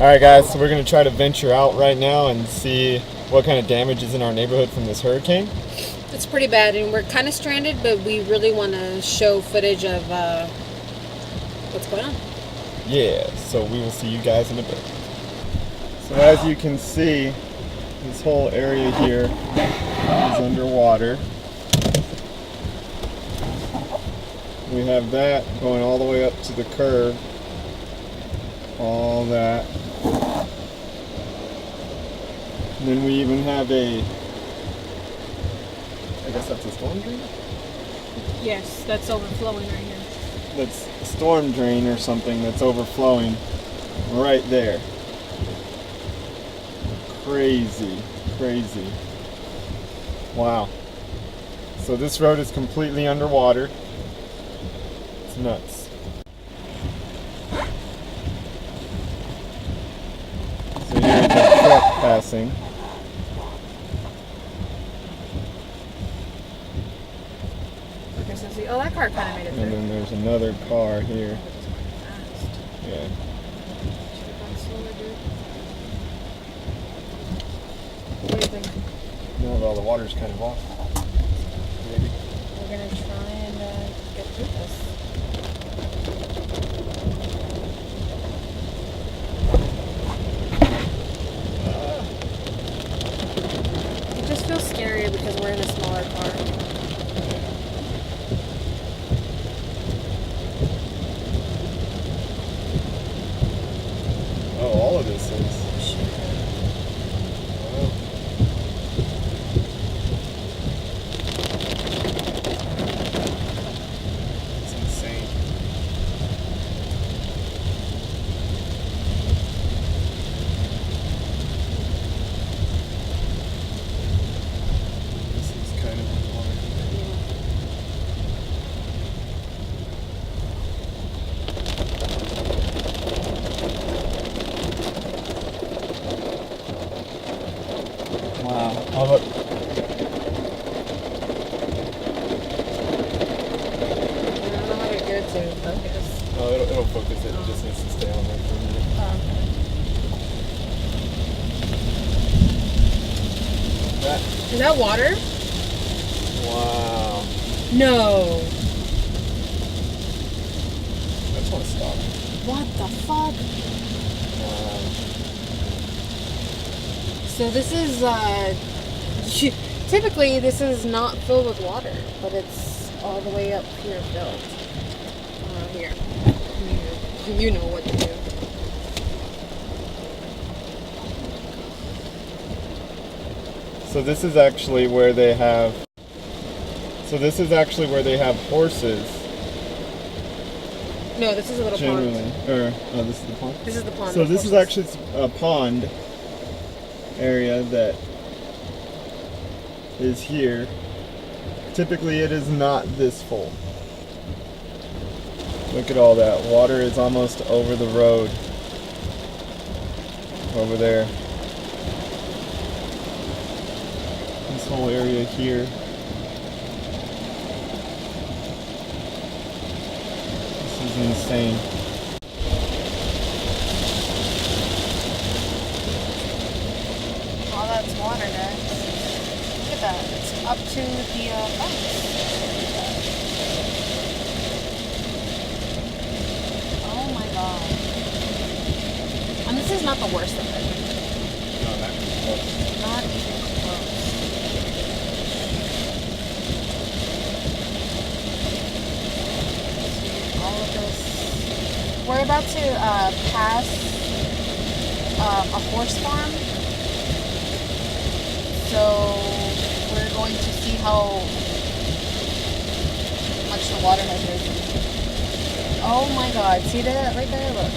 Alright guys, so we're going to try to venture out right now and see what kind of damage is in our neighborhood from this hurricane. It's pretty bad, and we're kind of stranded, but we really want to show footage of what's going on. Yeah, so we will see you guys in a bit. So as you can see, this whole area here is underwater. We have that going all the way up to the curb. All that. And then we even have I guess that's a storm drain? Yes, that's overflowing right here. That's a storm drain or something that's overflowing right there. Crazy, crazy. Wow. So this road is completely underwater. It's nuts. So here's a truck passing. Oh, that car kind of made it through. And then there's another car here. Yeah. What do you think? Now that all the water's kind of off. Maybe. We're going to try and get through this. It just feels scarier because we're in a smaller car. Oh, all of this is. Wow. It's insane. This is kind of water. Wow. Oh, look. I don't know how to get it to focus. Oh, it'll focus it. It just needs to stay on there for a minute. That. Is that water? Wow. No. I just want to stop. What the fuck? Wow. So this is, typically this is not filled with water, but it's all the way up here filled. Here. You know what to do. So this is actually where they have. So this is actually where they have horses. No, this is a little Generally, pond. this is the pond. This is the pond. So this is actually a pond area that is here. Typically it is not this full. Look at all that. Water is almost over the road. Over there. This whole area here. This is insane. All that's water, guys. Look at that. It's up to the fence. Oh my god. And this is not the worst of it. No, that's close. Not even close. All of this. We're about to pass a horse farm. So we're going to see how much the water has risen. Oh my god, see that right there? Look.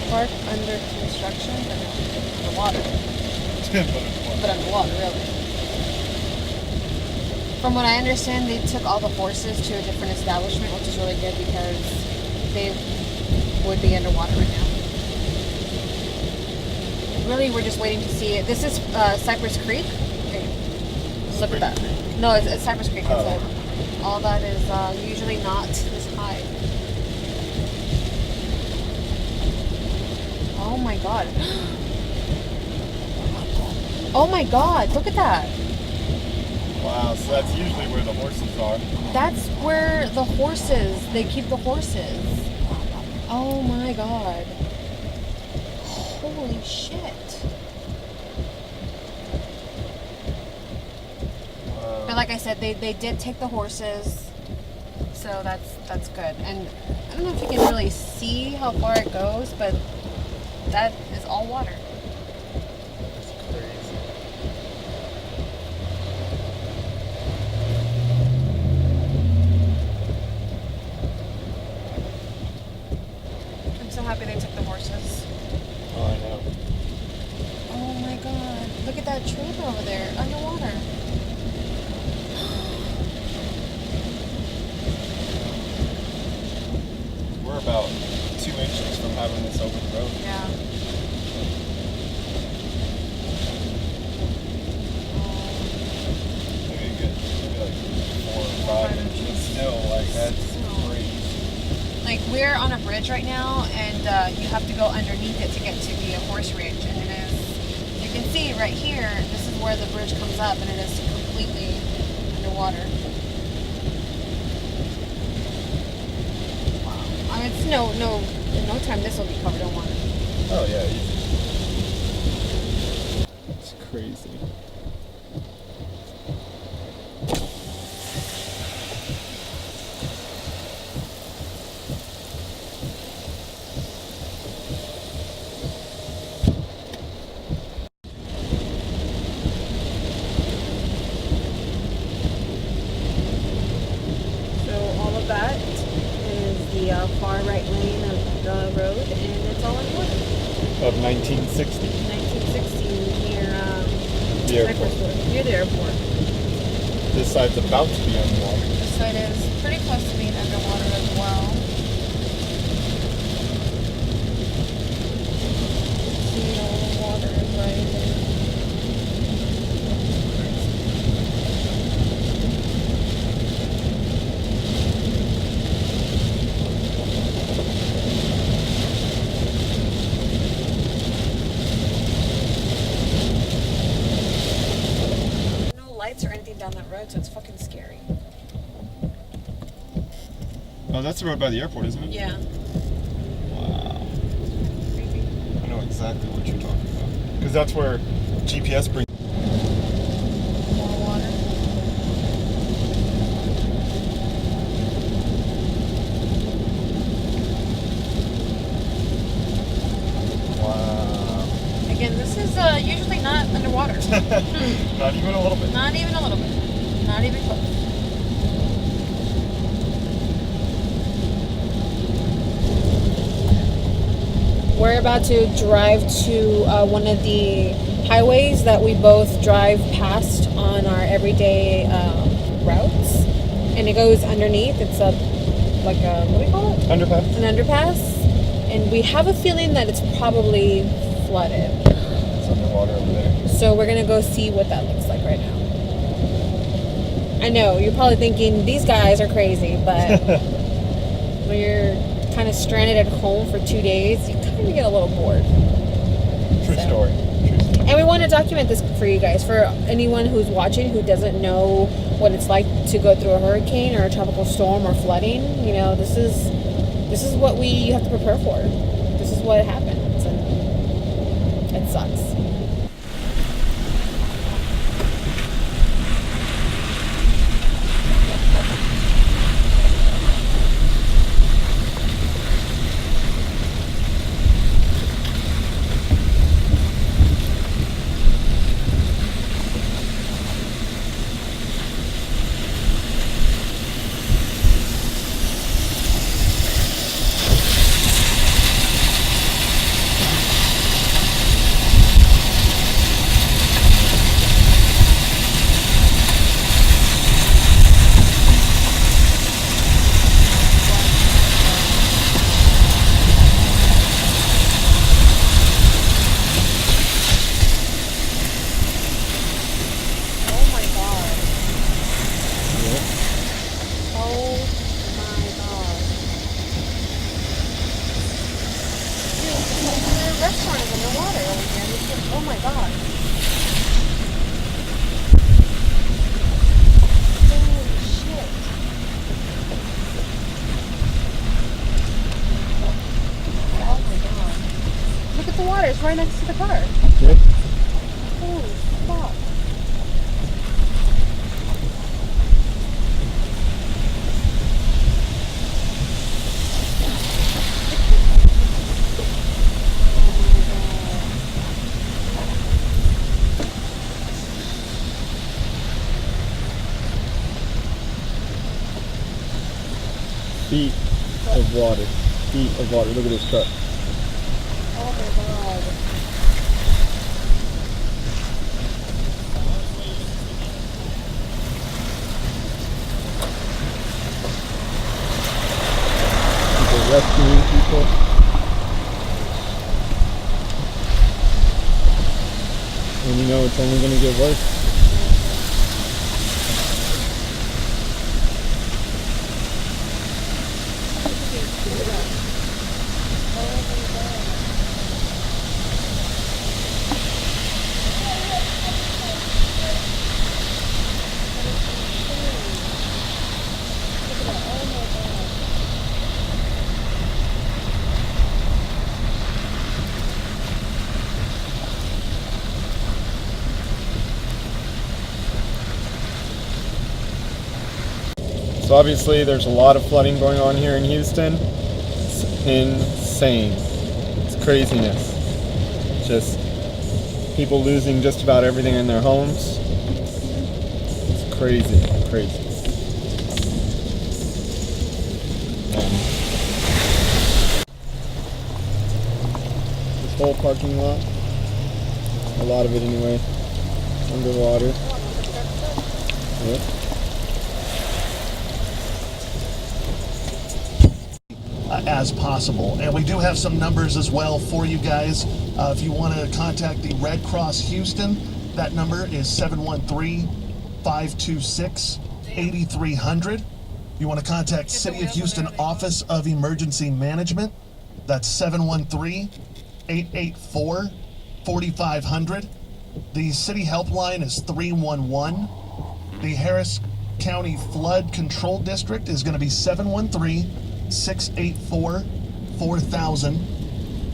Park under construction, but underwater. But underwater, really. From what I understand, they took all the horses to a different establishment, which is really good because they would be underwater right now. Really, we're just waiting to see it. This is Cypress Creek. Okay. Look at that. No, it's Cypress Creek. Oh. All that is usually not this high. Oh my god. Oh my god, look at that. Wow, so that's usually where the horses are. That's where the horses, they keep the horses. Oh my god. Holy shit. But like I said, they did take the horses. So that's good. And I don't know if you can really see how far it goes, but that is all water. That's crazy. I'm so happy they took the horses. Oh, I know. Oh my god. Look at that trailer over there, underwater. We're about 2 inches from having this over the road. Yeah. Maybe like 4 or 5 inches. Still, like, that's crazy. Like, we're on a bridge right now, and you have to go underneath it to get to the horse ranch. And it is, you can see right here, this is where the bridge comes up, and it is completely underwater. Wow. I mean, it's in no time this will be covered in water. Oh, yeah, easy. It's crazy. That is the far right lane of the road, and it's all underwater. Of 1960. 1960 near The airport. Near the airport. This side's about to be underwater. This side is pretty close to being underwater as well. See, all the water is rising. Or anything down that road, so it's fucking scary. Oh, that's the road by the airport, isn't it? Yeah. Wow. Crazy. I know exactly what you're talking about. Because that's where GPS brings. More water. Wow. Again, this is usually not underwater. Not even a little bit. Not even a little bit. Not even close. We're about to drive to one of the highways that we both drive past on our everyday routes. And it goes underneath. It's what do we call it? Underpass? An underpass. And we have a feeling that it's probably flooded. It's underwater over there. So we're going to go see what that looks like right now. I know, you're probably thinking, these guys are crazy, but when you're kind of stranded at home for 2 days, you kind of get a little bored. True story. True story. And we want to document this for you guys, for anyone who's watching who doesn't know what it's like to go through a hurricane or a tropical storm or flooding. You know, this is what we have to prepare for. This is what happens, and it sucks. Feet of water. Feet of water. Look at this truck. Oh my god. People rescuing people. And you know it's only going to get worse. So obviously there's a lot of flooding going on here in Houston. It's insane. It's craziness. Just people losing just about everything in their homes. It's crazy, crazy. This whole parking lot, a lot of it anyway, underwater. Yep. As possible. And we do have some numbers as well for you guys. If you want to contact the Red Cross Houston, that number is 713-526-8300. You want to contact City of Houston Office of Emergency Management, that's 713-884-4500. The city helpline is 311. The Harris County Flood Control District is going to be 713-684-4000.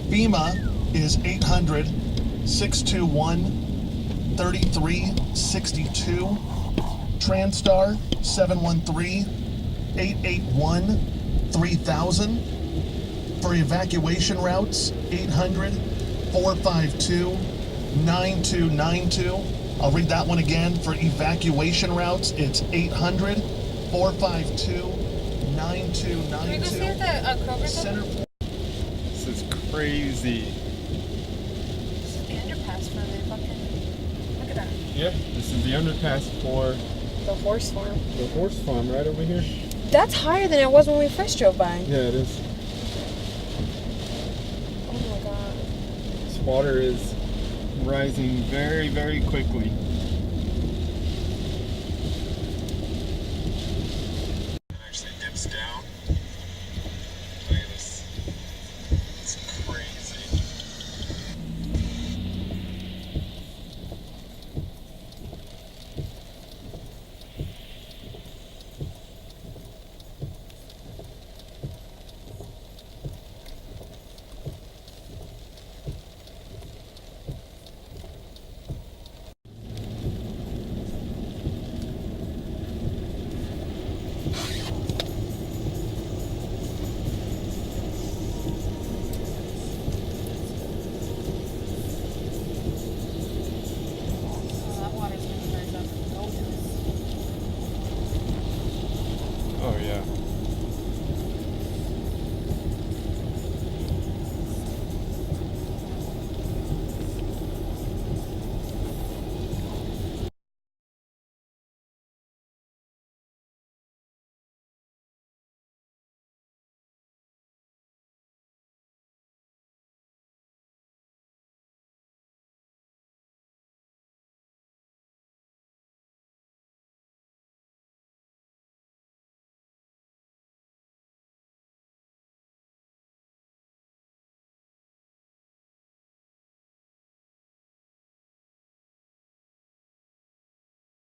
FEMA is 800-621-3362. Transtar 713-881-3000. For evacuation routes, 800-452-9292. I'll read that one again. For evacuation routes, it's 800-452-9292. Center. This is crazy. This is the underpass for the fucking. Look at that. Yeah, this is the underpass for The horse farm. the horse farm right over here. That's higher than it was when we first drove by. Yeah, it is. Oh my god. This water is rising very, very quickly.